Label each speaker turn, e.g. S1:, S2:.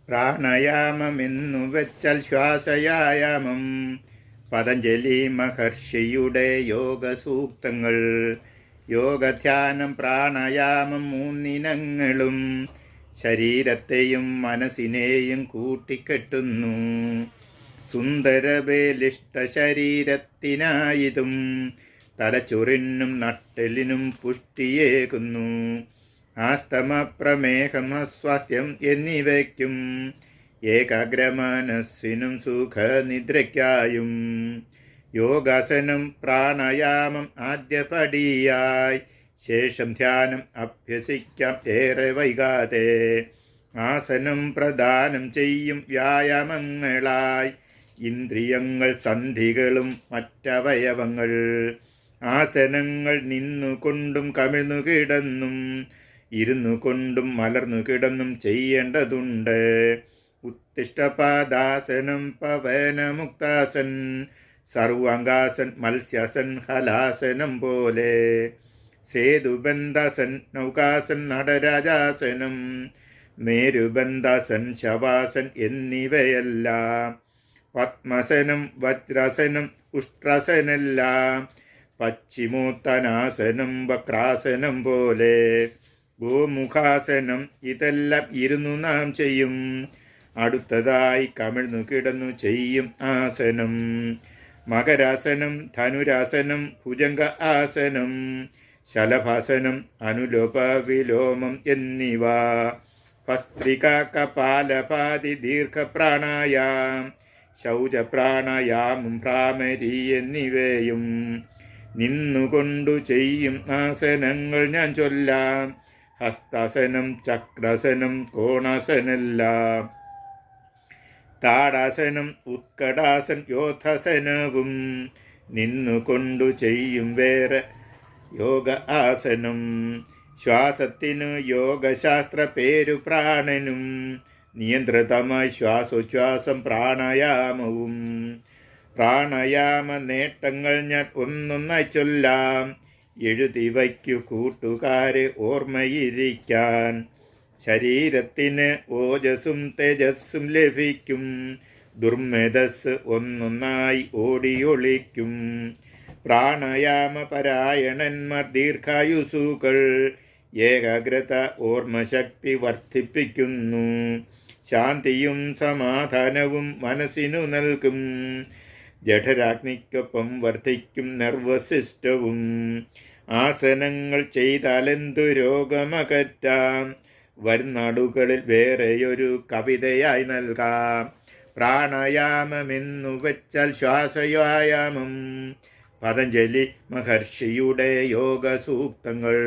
S1: പ്രാണായാമമെന്നു വെച്ചാൽ ശ്വാസയായാമം. പതഞ്ജലി മഹർഷിയുടെ യോഗസൂക്തങ്ങൾ. യോഗധ്യാനം പ്രാണായാമം മൂന്നിനങ്ങളും ശരീരത്തെയും മനസ്സിനെയും കൂട്ടിക്കെട്ടുന്നു. സുന്ദരബലിഷ്ഠ ശരീരത്തിനായതും തലച്ചൊറിനും നട്ടെല്ലിനും പുഷ്ടിയേകുന്നു. ആസ്തമ, പ്രമേഹം, അസ്വാസ്ഥ്യം എന്നിവയ്ക്കും ഏകാഗ്രമനസ്സിനും സുഖനിദ്രയ്ക്കായും യോഗാസനം പ്രാണായാമം ആദ്യപടിയായി. ശേഷം ധ്യാനം അഭ്യസിക്കാം ഏറെ വൈകാതെ. ആസനം പ്രദാനം ചെയ്യും വ്യായാമങ്ങളായി ഇന്ദ്രിയങ്ങൾ, സന്ധികളും മറ്റവയവങ്ങൾ. ആസനങ്ങൾ നിന്നുകൊണ്ടും കമിഴ്ന്നു കിടന്നും ഇരുന്നു കൊണ്ടും മലർന്നു കിടന്നും ചെയ്യേണ്ടതുണ്ട്. ഉത്തിഷ്ഠപാദാസനം, പവനമുക്താസൻ, സർവാംഗാസൻ, മത്സ്യാസൻ, ഹലാസനം പോലെ. സേതുബന്ധാസൻ, നൗകാസൻ, നടരാജാസനം, മേരുബന്ധാസൻ, ശവാസൻ എന്നിവയെല്ലാം. പത്മാസനം, വജ്രാസനം, ഉഷ്ട്രാസനെല്ലാം. പശ്ചിമോത്തനാസനം, വക്രാസനം പോലെ. ഗോമുഖാസനം ഇതെല്ലാം ഇരുന്നു നാം ചെയ്യും. അടുത്തതായി കമിഴ്ന്നു കിടന്നു ചെയ്യും ആസനം. മകരാസനം, ധനുരാസനം, ഭുജംഗ ആസനം, ശലഭാസനം, അനുലോപ വിലോമം എന്നിവ. ഭസ്ത്രിക, കപാലപാതി, ദീർഘപ്രാണായാം, ശൗചപ്രാണായാമം, ഭ്രാമരി എന്നിവയും നിന്നുകൊണ്ടു ചെയ്യും ആസനങ്ങൾ ഞാൻ ചൊല്ലാം. ഹസ്താസനം, ചക്രാസനം, കോണാസനെല്ലാം. താടാസനം, ഉത്കടാസൻ, യോധാസനവും നിന്നുകൊണ്ടു ചെയ്യും വേറെ യോഗ ആസനം. ശ്വാസത്തിനു യോഗശാസ്ത്ര പേരു പ്രാണനും നിയന്ത്രിതമായി ശ്വാസോച്ഛ്വാസം പ്രാണായാമവും. പ്രാണായാമ നേട്ടങ്ങൾ ഞാൻ ഒന്നൊന്നായി ചൊല്ലാം. എഴുതി വയ്ക്കു കൂട്ടുകാരെ ഓർമ്മയിരിക്കാൻ. ശരീരത്തിന് ഓജസ്സും തേജസ്സും ലഭിക്കും. ദുർമേധസ് ഒന്നൊന്നായി ഓടിയൊളിക്കും. പ്രാണായാമ പരായണന്മാർ ദീർഘായുസുകൾ. ഏകാഗ്രത ഓർമ്മശക്തി വർദ്ധിപ്പിക്കുന്നു. ശാന്തിയും സമാധാനവും മനസ്സിനു നൽകും. ജഠരാഗ്നിക്കൊപ്പം വർദ്ധിക്കും നെർവസ് സിസ്റ്റവും. ആസനങ്ങൾ ചെയ്താലെന്തു രോഗമകറ്റാം. വരുന്നാളുകളിൽ വേറെയൊരു കവിതയായി നൽകാം. പ്രാണായാമമെന്നു വെച്ചാൽ ശ്വാസവ്യായാമം. പതഞ്ജലി മഹർഷിയുടെ യോഗസൂക്തങ്ങൾ.